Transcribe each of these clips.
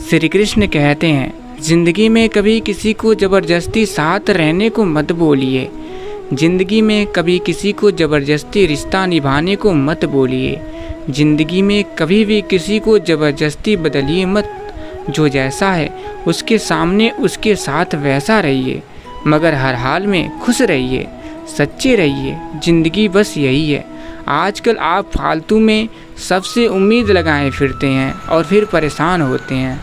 श्री कृष्ण कहते हैं, जिंदगी में कभी किसी को ज़बरदस्ती साथ रहने को मत बोलिए। जिंदगी में कभी किसी को ज़बरदस्ती रिश्ता निभाने को मत बोलिए। जिंदगी में कभी भी किसी को ज़बरदस्ती बदलिए मत। जो जैसा है उसके सामने उसके साथ वैसा रहिए, मगर हर हाल में खुश रहिए, सच्चे रहिए। ज़िंदगी बस यही है। आजकल आप फालतू में सबसे उम्मीद लगाए फिरते हैं और फिर परेशान होते हैं।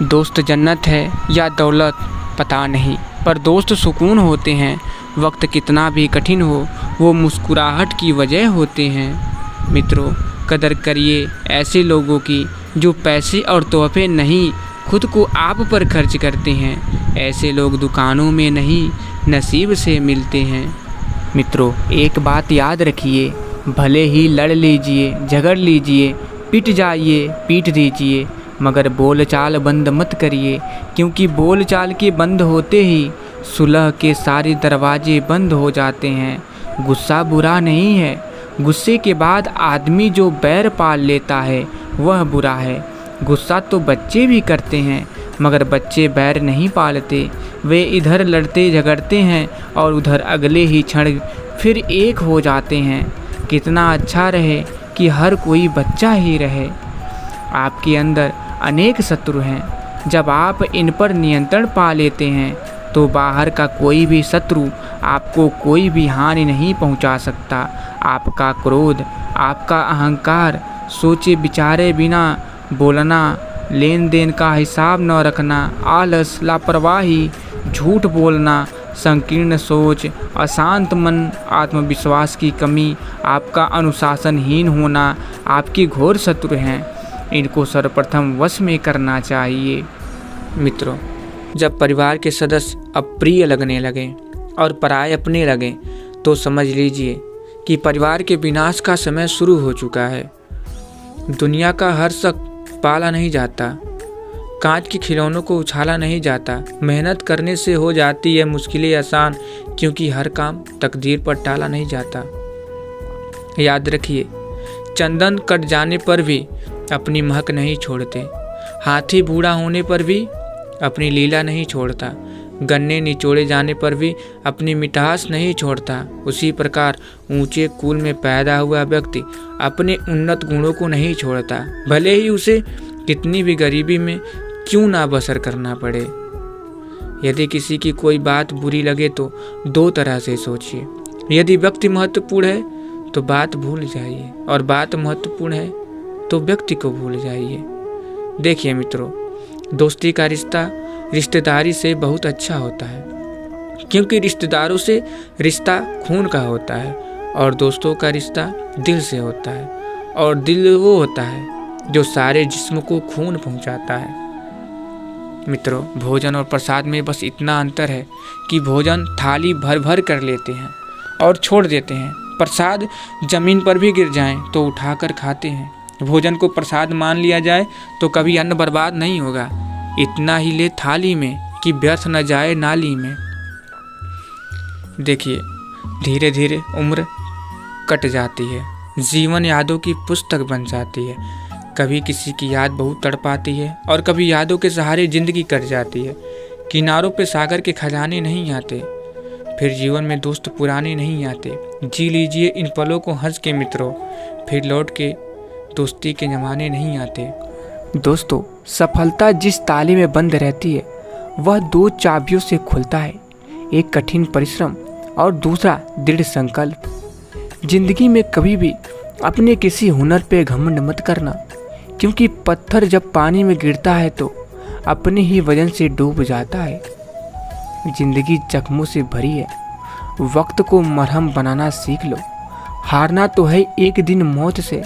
दोस्त जन्नत है या दौलत पता नहीं, पर दोस्त सुकून होते हैं। वक्त कितना भी कठिन हो, वो मुस्कुराहट की वजह होते हैं। मित्रों, कदर करिए ऐसे लोगों की जो पैसे और तोहफे नहीं, खुद को आप पर खर्च करते हैं। ऐसे लोग दुकानों में नहीं, नसीब से मिलते हैं। मित्रों, एक बात याद रखिए, भले ही लड़ लीजिए, झगड़ लीजिए, पिट जाइए, पीट दीजिए, मगर बोलचाल बंद मत करिए, क्योंकि बोलचाल के बंद होते ही सुलह के सारे दरवाजे बंद हो जाते हैं। गुस्सा बुरा नहीं है, गुस्से के बाद आदमी जो बैर पाल लेता है वह बुरा है। गुस्सा तो बच्चे भी करते हैं, मगर बच्चे बैर नहीं पालते। वे इधर लड़ते झगड़ते हैं और उधर अगले ही क्षण फिर एक हो जाते हैं। कितना अच्छा रहे कि हर कोई बच्चा ही रहे। आपके अंदर अनेक शत्रु हैं। जब आप इन पर नियंत्रण पा लेते हैं तो बाहर का कोई भी शत्रु आपको कोई भी हानि नहीं पहुंचा सकता। आपका क्रोध, आपका अहंकार, सोचे विचारे बिना बोलना, लेन देन का हिसाब न रखना, आलस, लापरवाही, झूठ बोलना, संकीर्ण सोच, अशांत मन, आत्मविश्वास की कमी, आपका अनुशासनहीन होना आपकी घोर शत्रु हैं। इनको सर्वप्रथम वश में करना चाहिए। मित्रों, जब परिवार के सदस्य अप्रिय लगने लगें और पराये अपने लगें तो समझ लीजिए कि परिवार के विनाश का समय शुरू हो चुका है। दुनिया का हर शख्स पाला नहीं जाता, कांच के खिलौनों को उछाला नहीं जाता। मेहनत करने से हो जाती है मुश्किलें आसान, क्योंकि हर काम तकदीर पर टाला नहीं जाता। याद रखिए, चंदन कट जाने पर भी अपनी महक नहीं छोड़ते। हाथी बूढ़ा होने पर भी अपनी लीला नहीं छोड़ता। गन्ने निचोड़े जाने पर भी अपनी मिठास नहीं छोड़ता। उसी प्रकार ऊंचे कुल में पैदा हुआ व्यक्ति अपने उन्नत गुणों को नहीं छोड़ता, भले ही उसे कितनी भी गरीबी में क्यों ना बसर करना पड़े। यदि किसी की कोई बात बुरी लगे तो दो तरह से सोचिए। यदि व्यक्ति महत्वपूर्ण है तो बात भूल जाइए, और बात महत्वपूर्ण है तो व्यक्ति को भूल जाइए। देखिए मित्रों, दोस्ती का रिश्ता रिश्तेदारी से बहुत अच्छा होता है, क्योंकि रिश्तेदारों से रिश्ता खून का होता है, और दोस्तों का रिश्ता दिल से होता है, और दिल वो होता है जो सारे जिस्म को खून पहुंचाता है। मित्रों, भोजन और प्रसाद में बस इतना अंतर है कि भोजन थाली भर भर कर लेते हैं और छोड़ देते हैं। प्रसाद जमीन पर भी गिर जाएं तो उठाकर खाते हैं। भोजन को प्रसाद मान लिया जाए तो कभी अन्न बर्बाद नहीं होगा। इतना ही ले थाली में कि व्यर्थ न जाए नाली में। देखिए, धीरे धीरे उम्र कट जाती है, जीवन यादों की पुस्तक बन जाती है। कभी किसी की याद बहुत तड़पाती है और कभी यादों के सहारे जिंदगी कट जाती है। किनारों पे सागर के खजाने नहीं आते, फिर जीवन में दोस्त पुराने नहीं आते। जी लीजिए इन पलों को हंस के मित्रों, फिर लौट के दोस्ती के जमाने नहीं आते। दोस्तों, सफलता जिस ताले में बंद रहती है वह दो चाबियों से खुलता है, एक कठिन परिश्रम और दूसरा दृढ़ संकल्प। जिंदगी में कभी भी अपने किसी हुनर पे घमंड मत करना, क्योंकि पत्थर जब पानी में गिरता है तो अपने ही वजन से डूब जाता है। जिंदगी जख्मों से भरी है, वक्त को मरहम बनाना सीख लो। हारना तो है एक दिन मौत से,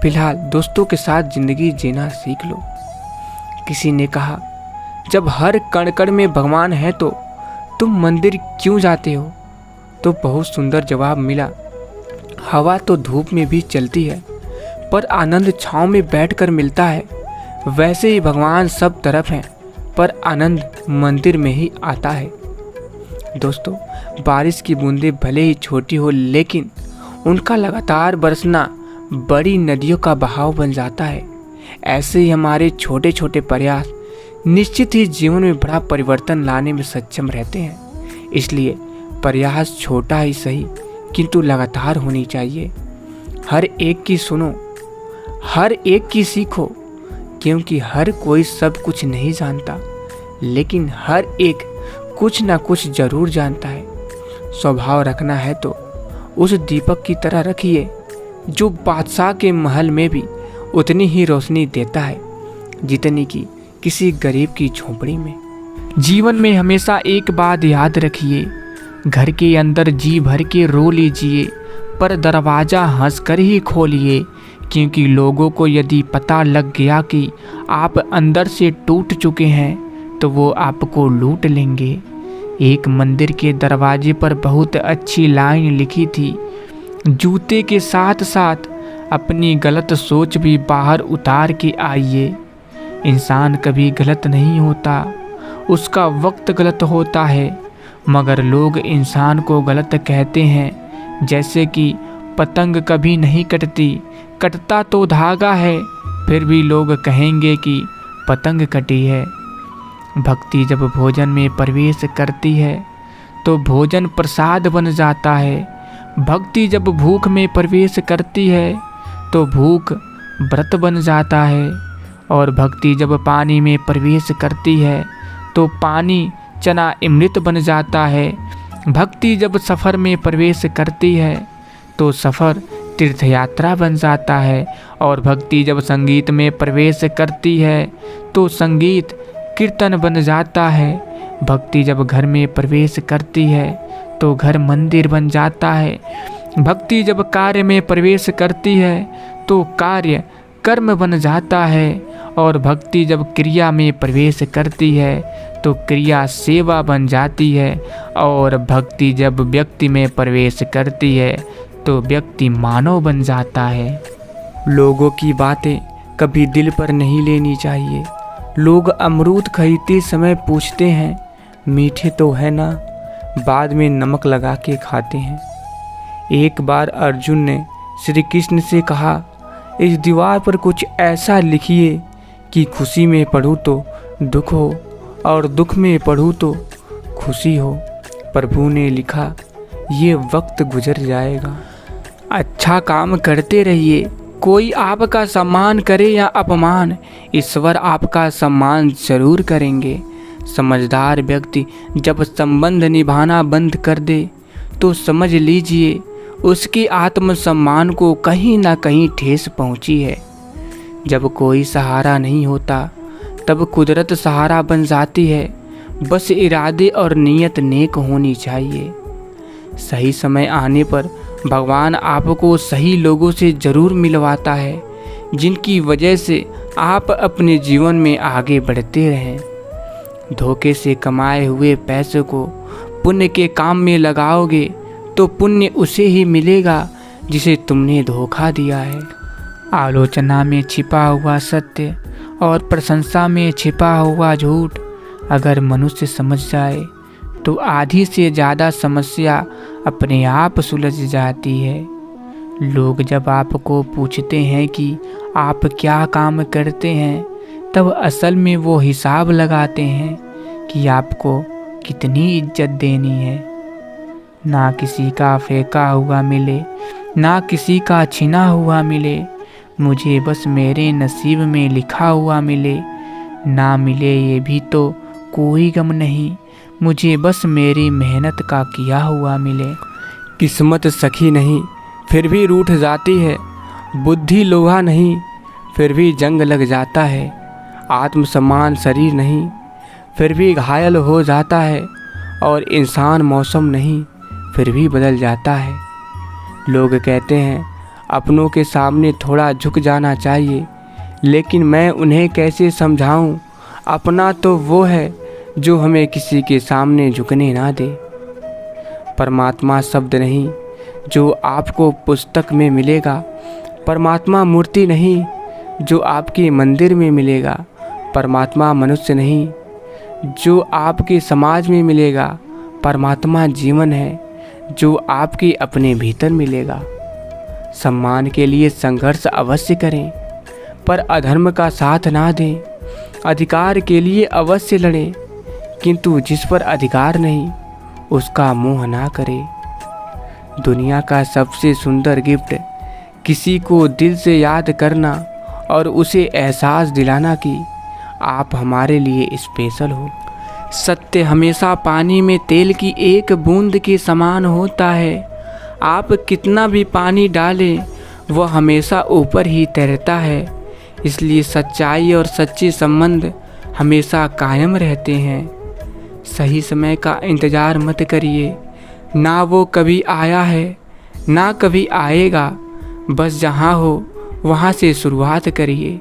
फिलहाल दोस्तों के साथ जिंदगी जीना सीख लो। किसी ने कहा, जब हर कण कण में भगवान है तो तुम मंदिर क्यों जाते हो? तो बहुत सुंदर जवाब मिला, हवा तो धूप में भी चलती है, पर आनंद छाँव में बैठकर मिलता है। वैसे ही भगवान सब तरफ हैं, पर आनंद मंदिर में ही आता है। दोस्तों, बारिश की बूंदें भले ही छोटी हो, लेकिन उनका लगातार बरसना बड़ी नदियों का बहाव बन जाता है। ऐसे ही हमारे छोटे छोटे प्रयास निश्चित ही जीवन में बड़ा परिवर्तन लाने में सक्षम रहते हैं। इसलिए प्रयास छोटा ही सही किंतु लगातार होनी चाहिए। हर एक की सुनो, हर एक की सीखो, क्योंकि हर कोई सब कुछ नहीं जानता, लेकिन हर एक कुछ ना कुछ जरूर जानता है। स्वभाव रखना है तो उस दीपक की तरह रखिए जो बादशाह के महल में भी उतनी ही रोशनी देता है जितनी कि किसी गरीब की झोंपड़ी में। जीवन में हमेशा एक बात याद रखिए, घर के अंदर जी भर के रो लीजिए, पर दरवाज़ा हंसकर ही खोलिए, क्योंकि लोगों को यदि पता लग गया कि आप अंदर से टूट चुके हैं तो वो आपको लूट लेंगे। एक मंदिर के दरवाजे पर बहुत अच्छी लाइन लिखी थी, जूते के साथ साथ अपनी गलत सोच भी बाहर उतार के आइए। इंसान कभी गलत नहीं होता, उसका वक्त गलत होता है, मगर लोग इंसान को गलत कहते हैं। जैसे कि पतंग कभी नहीं कटती, कटता तो धागा है, फिर भी लोग कहेंगे कि पतंग कटी है। भक्ति जब भोजन में प्रवेश करती है तो भोजन प्रसाद बन जाता है। भक्ति जब भूख में प्रवेश करती है तो भूख व्रत बन जाता है। और भक्ति जब पानी में प्रवेश करती है तो पानी चना अमृत बन जाता है। भक्ति जब सफ़र में प्रवेश करती है तो सफ़र तीर्थयात्रा बन जाता है। और भक्ति जब संगीत में प्रवेश करती है तो संगीत कीर्तन बन जाता है। भक्ति जब घर में प्रवेश करती है तो घर मंदिर बन जाता है। भक्ति जब कार्य में प्रवेश करती है तो कार्य कर्म बन जाता है। और भक्ति जब क्रिया में प्रवेश करती है तो क्रिया सेवा बन जाती है। और भक्ति जब व्यक्ति में प्रवेश करती है तो व्यक्ति मानव बन जाता है। लोगों की बातें कभी दिल पर नहीं लेनी चाहिए। लोग अमरूद खरीदते समय पूछते हैं मीठे तो है ना, बाद में नमक लगा के खाते हैं। एक बार अर्जुन ने श्री कृष्ण से कहा, इस दीवार पर कुछ ऐसा लिखिए कि खुशी में पढ़ूँ तो दुख हो और दुख में पढ़ूँ तो खुशी हो। प्रभु ने लिखा, ये वक्त गुजर जाएगा। अच्छा काम करते रहिए, कोई आपका सम्मान करे या अपमान, ईश्वर आपका सम्मान जरूर करेंगे। समझदार व्यक्ति जब संबंध निभाना बंद कर दे तो समझ लीजिए उसके आत्मसम्मान को कहीं ना कहीं ठेस पहुंची है। जब कोई सहारा नहीं होता तब कुदरत सहारा बन जाती है। बस इरादे और नीयत नेक होनी चाहिए। सही समय आने पर भगवान आपको सही लोगों से ज़रूर मिलवाता है, जिनकी वजह से आप अपने जीवन में आगे बढ़ते रहें। धोखे से कमाए हुए पैसे को पुण्य के काम में लगाओगे तो पुण्य उसे ही मिलेगा जिसे तुमने धोखा दिया है। आलोचना में छिपा हुआ सत्य और प्रशंसा में छिपा हुआ झूठ अगर मनुष्य समझ जाए तो आधी से ज़्यादा समस्या अपने आप सुलझ जाती है। लोग जब आपको पूछते हैं कि आप क्या काम करते हैं तब असल में वो हिसाब लगाते हैं कि आपको कितनी इज्जत देनी है। ना किसी का फेंका हुआ मिले, ना किसी का छीना हुआ मिले, मुझे बस मेरे नसीब में लिखा हुआ मिले। ना मिले ये भी तो कोई गम नहीं, मुझे बस मेरी मेहनत का किया हुआ मिले। किस्मत सखी नहीं फिर भी रूठ जाती है, बुद्धि लोहा नहीं फिर भी जंग लग जाता है, आत्मसम्मान शरीर नहीं फिर भी घायल हो जाता है, और इंसान मौसम नहीं फिर भी बदल जाता है। लोग कहते हैं अपनों के सामने थोड़ा झुक जाना चाहिए, लेकिन मैं उन्हें कैसे समझाऊं, अपना तो वो है जो हमें किसी के सामने झुकने ना दे। परमात्मा शब्द नहीं जो आपको पुस्तक में मिलेगा, परमात्मा मूर्ति नहीं जो आपके मंदिर में मिलेगा, परमात्मा मनुष्य नहीं जो आपके समाज में मिलेगा, परमात्मा जीवन है जो आपके अपने भीतर मिलेगा। सम्मान के लिए संघर्ष अवश्य करें, पर अधर्म का साथ ना दें। अधिकार के लिए अवश्य लड़ें, किंतु जिस पर अधिकार नहीं उसका मोह ना करें। दुनिया का सबसे सुंदर गिफ्ट किसी को दिल से याद करना और उसे एहसास दिलाना कि आप हमारे लिए स्पेशल हो। सत्य हमेशा पानी में तेल की एक बूंद के समान होता है। आप कितना भी पानी डालें वह हमेशा ऊपर ही तैरता है। इसलिए सच्चाई और सच्चे संबंध हमेशा कायम रहते हैं। सही समय का इंतज़ार मत करिए, ना वो कभी आया है ना कभी आएगा। बस जहाँ हो वहाँ से शुरुआत करिए।